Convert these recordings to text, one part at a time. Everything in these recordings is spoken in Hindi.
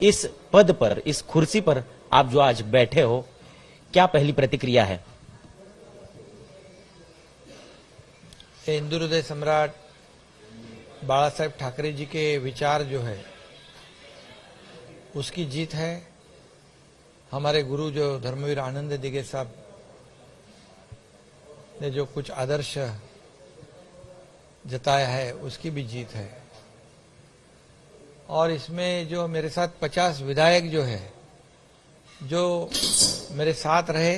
इस पद पर, इस कुर्सी पर आप जो आज बैठे हो, क्या पहली प्रतिक्रिया है? हिंदू हृदय सम्राट बाला साहेब ठाकरे जी के विचार जो है उसकी जीत है। हमारे गुरु जो धर्मवीर आनंद दिगे साहब ने जो कुछ आदर्श जताया है उसकी भी जीत है। और इसमें जो मेरे साथ 50 विधायक जो है, जो मेरे साथ रहे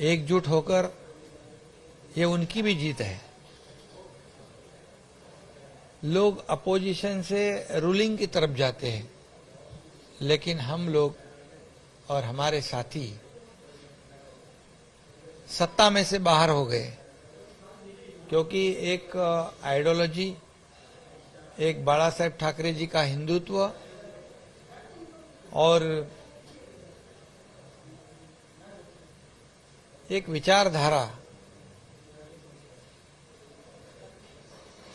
एकजुट होकर, ये उनकी भी जीत है। लोग अपोजिशन से रूलिंग की तरफ जाते हैं, लेकिन हम लोग और हमारे साथी सत्ता में से बाहर हो गए, क्योंकि एक आइडियोलॉजी, एक बाला साहेब ठाकरे जी का हिंदुत्व और एक विचारधारा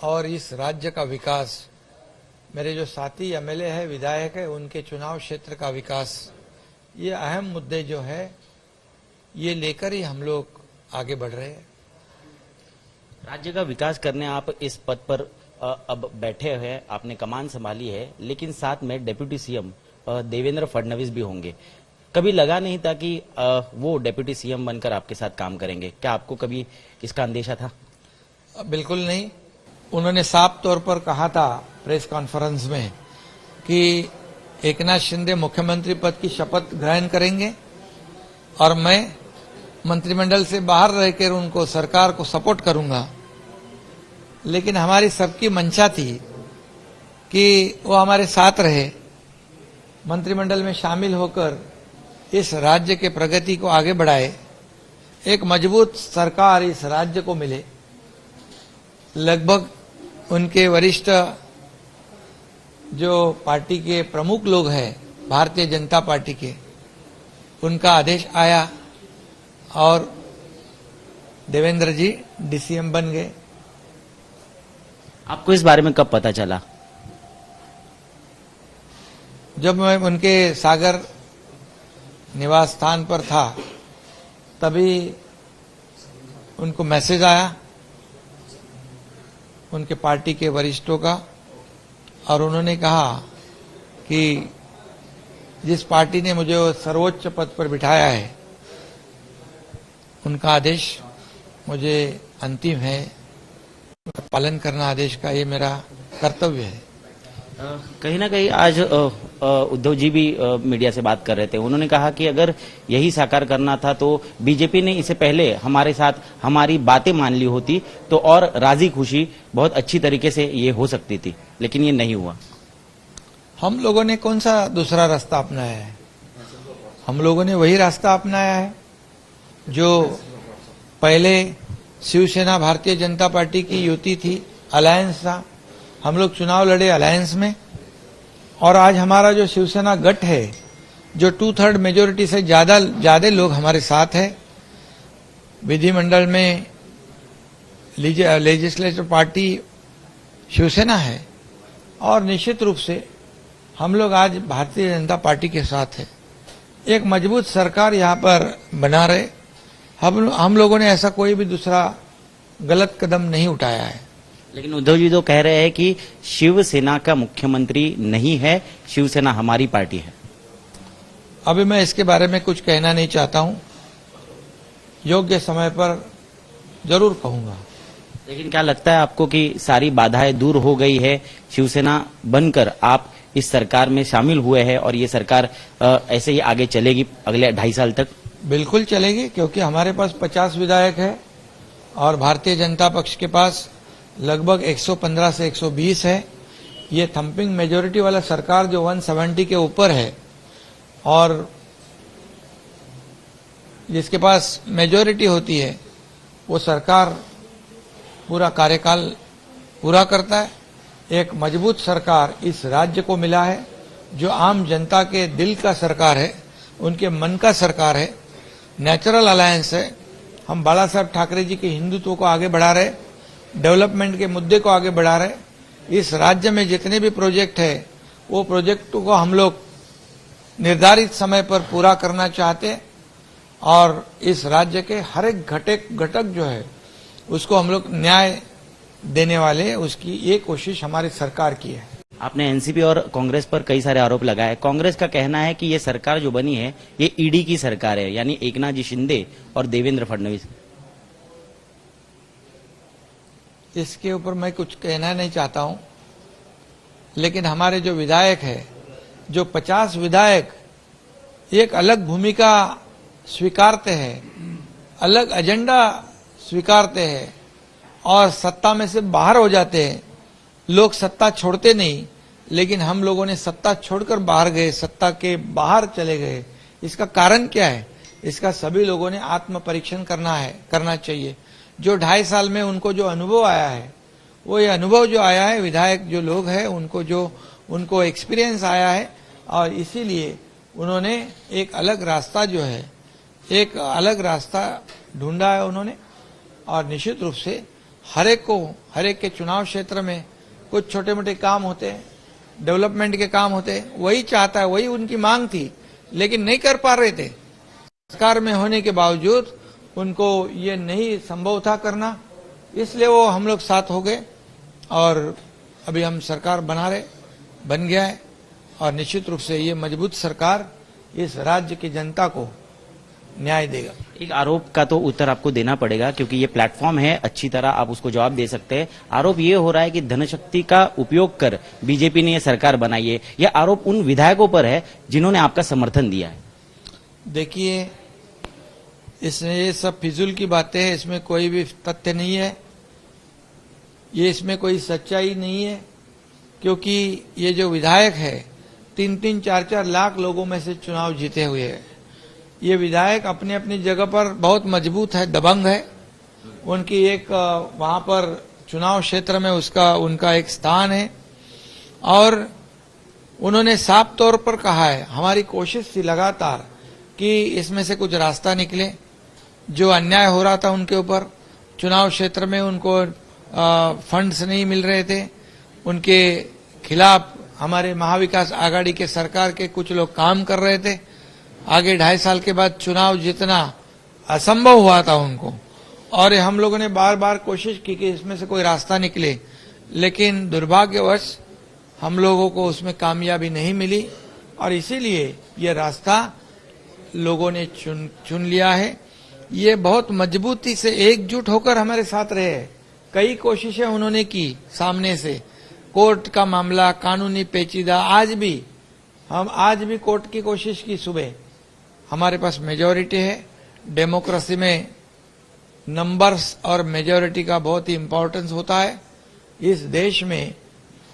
और इस राज्य का विकास, मेरे जो साथी एमएलए है, विधायक है, उनके चुनाव क्षेत्र का विकास, ये अहम मुद्दे जो है ये लेकर ही हम लोग आगे बढ़ रहे हैं। राज्य का विकास करने आप इस पद पर अब बैठे हुए हैं, आपने कमान संभाली है, लेकिन साथ में डिप्टी सीएम देवेंद्र फडणवीस भी होंगे। कभी लगा नहीं था कि वो डिप्टी सीएम बनकर आपके साथ काम करेंगे? क्या आपको कभी इसका अंदेशा था? बिल्कुल नहीं। उन्होंने साफ तौर पर कहा था प्रेस कॉन्फ्रेंस में कि एकनाथ शिंदे मुख्यमंत्री पद की शपथ ग्रहण करेंगे और मैं मंत्रिमंडल से बाहर रहकर उनको, सरकार को सपोर्ट करूंगा। लेकिन हमारी सबकी मंशा थी कि वो हमारे साथ रहे, मंत्रिमंडल में शामिल होकर इस राज्य के प्रगति को आगे बढ़ाए, एक मजबूत सरकार इस राज्य को मिले। लगभग उनके वरिष्ठ जो पार्टी के प्रमुख लोग हैं, भारतीय जनता पार्टी के, उनका आदेश आया और देवेंद्र जी डीसीएम बन गए। आपको इस बारे में कब पता चला? जब मैं उनके सागर निवास स्थान पर था, तभी उनको मैसेज आया उनके पार्टी के वरिष्ठों का, और उन्होंने कहा कि जिस पार्टी ने मुझे सर्वोच्च पद पर बिठाया है, उनका आदेश मुझे अंतिम है, पालन करना आदेश का, ये मेरा कर्तव्य है। कहीं ना कहीं आज उद्धव जी भी मीडिया से बात कर रहे थे। उन्होंने कहा कि अगर यही साकार करना था तो बीजेपी ने इससे पहले हमारे साथ हमारी बातें मान ली होती तो और राजी खुशी बहुत अच्छी तरीके से ये हो सकती थी, लेकिन ये नहीं हुआ। हम लोगों ने कौन सा दूसरा रास्ता अपनाया है? हम लोगों ने वही रास्ता अपनाया है जो पहले शिवसेना भारतीय जनता पार्टी की युति थी, अलायंस था। हम लोग चुनाव लड़े अलायंस में, और आज हमारा जो शिवसेना गठ है, जो 2/3 मेजोरिटी से ज्यादा लोग हमारे साथ है, विधिमंडल में लेजिस्लेटिव पार्टी शिवसेना है, और निश्चित रूप से हम लोग आज भारतीय जनता पार्टी के साथ है। एक मजबूत सरकार यहाँ पर बना रहे। हम लोगों ने ऐसा कोई भी दूसरा गलत कदम नहीं उठाया है। लेकिन उद्धव जी तो कह रहे हैं कि शिवसेना का मुख्यमंत्री नहीं है, शिवसेना हमारी पार्टी है। अभी मैं इसके बारे में कुछ कहना नहीं चाहता हूं, योग्य समय पर जरूर कहूंगा। लेकिन क्या लगता है आपको कि सारी बाधाएं दूर हो गई है, शिवसेना बनकर आप इस सरकार में शामिल हुए हैं और ये सरकार ऐसे ही आगे चलेगी अगले 2.5 साल तक? बिल्कुल चलेगी, क्योंकि हमारे पास 50 विधायक है और भारतीय जनता पक्ष के पास लगभग 115 से 120 है। ये थम्पिंग मेजोरिटी वाला सरकार जो 170 के ऊपर है और जिसके पास मेजोरिटी होती है, वो सरकार पूरा कार्यकाल पूरा करता है। एक मजबूत सरकार इस राज्य को मिला है, जो आम जनता के दिल का सरकार है, उनके मन का सरकार है, नेचुरल अलायंस है। हम बाला साहब ठाकरे जी के हिंदुत्व को आगे बढ़ा रहे, डेवलपमेंट के मुद्दे को आगे बढ़ा रहे। इस राज्य में जितने भी प्रोजेक्ट है वो प्रोजेक्ट को हम लोग निर्धारित समय पर पूरा करना चाहते हैं और इस राज्य के हर एक घटक जो है उसको हम लोग न्याय देने वाले, उसकी ये कोशिश हमारी सरकार की है। आपने एनसीपी और कांग्रेस पर कई सारे आरोप लगाए। कांग्रेस का कहना है कि ये सरकार जो बनी है ये ईडी की सरकार है, यानी एकनाथ जी शिंदे और देवेंद्र फडणवीस। इसके ऊपर मैं कुछ कहना नहीं चाहता हूं, लेकिन हमारे जो विधायक है, जो 50 विधायक एक अलग भूमिका स्वीकारते हैं, अलग एजेंडा स्वीकारते हैं और सत्ता में से बाहर हो जाते हैं। लोग सत्ता छोड़ते नहीं, लेकिन हम लोगों ने सत्ता छोड़कर बाहर गए, सत्ता के बाहर चले गए। इसका कारण क्या है? इसका सभी लोगों ने आत्म परीक्षण करना चाहिए। जो 2.5 साल में उनको जो अनुभव आया है, वो ये अनुभव जो आया है, विधायक जो लोग हैं उनको एक्सपीरियंस आया है और इसीलिए उन्होंने एक अलग रास्ता जो है, एक अलग रास्ता ढूंढा है उन्होंने। और निश्चित रूप से हर एक के चुनाव क्षेत्र में कुछ छोटे मोटे काम होते हैं, डेवलपमेंट के काम होते हैं, वही चाहता है, वही उनकी मांग थी, लेकिन नहीं कर पा रहे थे। सरकार में होने के बावजूद उनको ये नहीं संभव था करना, इसलिए वो हम लोग साथ हो गए और अभी हम सरकार बन गया है और निश्चित रूप से ये मजबूत सरकार इस राज्य की जनता को न्याय देगा। एक आरोप का तो उत्तर आपको देना पड़ेगा क्योंकि ये प्लेटफॉर्म है, अच्छी तरह आप उसको जवाब दे सकते हैं। आरोप ये हो रहा है कि धनशक्ति का उपयोग कर बीजेपी ने ये सरकार बनाई है। यह आरोप उन विधायकों पर है जिन्होंने आपका समर्थन दिया है। देखिए, इसमें ये सब फिजूल की बातें हैं, इसमें कोई भी तथ्य नहीं है, इसमें कोई सच्चाई नहीं है, क्योंकि ये जो विधायक है 3-3, 4-4 लाख लोगों में से चुनाव जीते हुए है। ये विधायक अपनी अपनी जगह पर बहुत मजबूत है, दबंग है। उनकी एक वहां पर चुनाव क्षेत्र में उनका एक स्थान है और उन्होंने साफ तौर पर कहा है, हमारी कोशिश थी लगातार कि इसमें से कुछ रास्ता निकले। जो अन्याय हो रहा था उनके ऊपर, चुनाव क्षेत्र में उनको फंड्स नहीं मिल रहे थे, उनके खिलाफ हमारे महाविकास आघाड़ी के सरकार के कुछ लोग काम कर रहे थे। आगे 2.5 साल के बाद चुनाव जीतना असंभव हुआ था उनको, और हम लोगों ने बार बार कोशिश की कि इसमें से कोई रास्ता निकले, लेकिन दुर्भाग्यवश हम लोगों को उसमें कामयाबी नहीं मिली और इसीलिए ये रास्ता लोगों ने चुन लिया है। ये बहुत मजबूती से एकजुट होकर हमारे साथ रहे। कई कोशिशें उन्होंने की सामने से, कोर्ट का मामला, कानूनी पेचीदा, आज भी कोर्ट की कोशिश की। सुबह हमारे पास मेजॉरिटी है, डेमोक्रेसी में नंबर्स और मेजॉरिटी का बहुत ही इंपॉर्टेंस होता है। इस देश में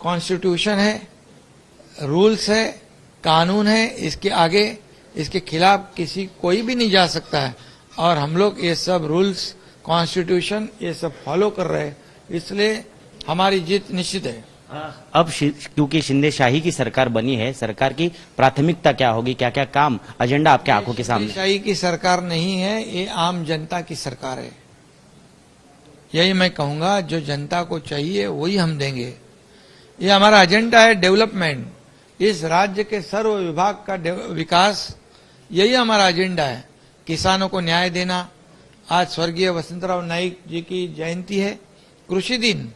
कॉन्स्टिट्यूशन है, रूल्स है, कानून है, इसके आगे इसके खिलाफ कोई भी नहीं जा सकता है और हम लोग ये सब रूल्स, कॉन्स्टिट्यूशन ये सब फॉलो कर रहे हैं, इसलिए हमारी जीत निश्चित है। अब क्योंकि शिंदे शाही की सरकार बनी है, सरकार की प्राथमिकता क्या होगी, क्या क्या काम, एजेंडा आपके आंखों के सामने? शाही की सरकार नहीं है, ये आम जनता की सरकार है। यही मैं कहूंगा, जो जनता को चाहिए वही हम देंगे। ये हमारा एजेंडा है, डेवलपमेंट, इस राज्य के सर्व विभाग का विकास, यही हमारा एजेंडा है। किसानों को न्याय देना। आज स्वर्गीय वसंतराव नाईक जी की जयंती है, कृषि दिन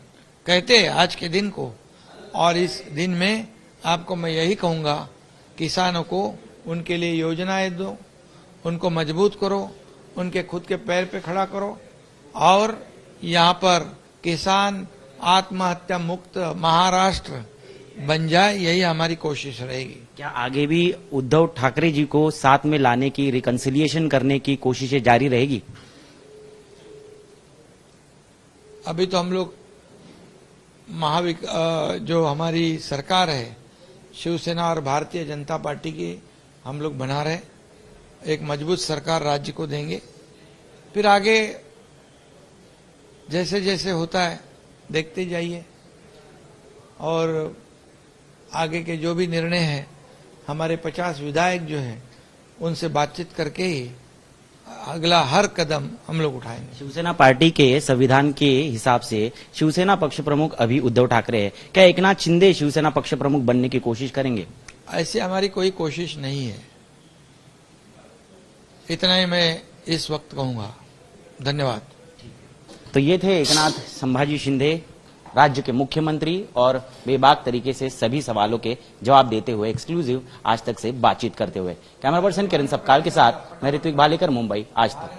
कहते हैं आज के दिन को, और इस दिन में आपको मैं यही कहूंगा, किसानों को उनके लिए योजनाएं दो, उनको मजबूत करो, उनके खुद के पैर पे खड़ा करो और यहाँ पर किसान आत्महत्या मुक्त महाराष्ट्र बन जाए, यही हमारी कोशिश रहेगी। क्या आगे भी उद्धव ठाकरे जी को साथ में लाने की, रिकंसिलिएशन करने की कोशिशें जारी रहेगी? अभी तो हम लोग जो हमारी सरकार है, शिवसेना और भारतीय जनता पार्टी की हम लोग बना रहे, एक मजबूत सरकार राज्य को देंगे। फिर आगे जैसे जैसे होता है देखते जाइए, और आगे के जो भी निर्णय हैं, हमारे 50 विधायक जो हैं उनसे बातचीत करके ही अगला हर कदम हम लोग उठाएंगे। शिवसेना पार्टी के संविधान के हिसाब से शिवसेना पक्ष प्रमुख अभी उद्धव ठाकरे है, क्या एकनाथ शिंदे शिवसेना पक्ष प्रमुख बनने की कोशिश करेंगे? ऐसी हमारी कोई कोशिश नहीं है, इतना ही मैं इस वक्त कहूंगा। धन्यवाद। तो ये थे एकनाथ संभाजी शिंदे, राज्य के मुख्यमंत्री, और बेबाक तरीके से सभी सवालों के जवाब देते हुए एक्सक्लूसिव आज तक से बातचीत करते हुए। कैमरा पर्सन किरण सपकाल के साथ मैं ऋत्विक भालेकर, मुंबई आज तक।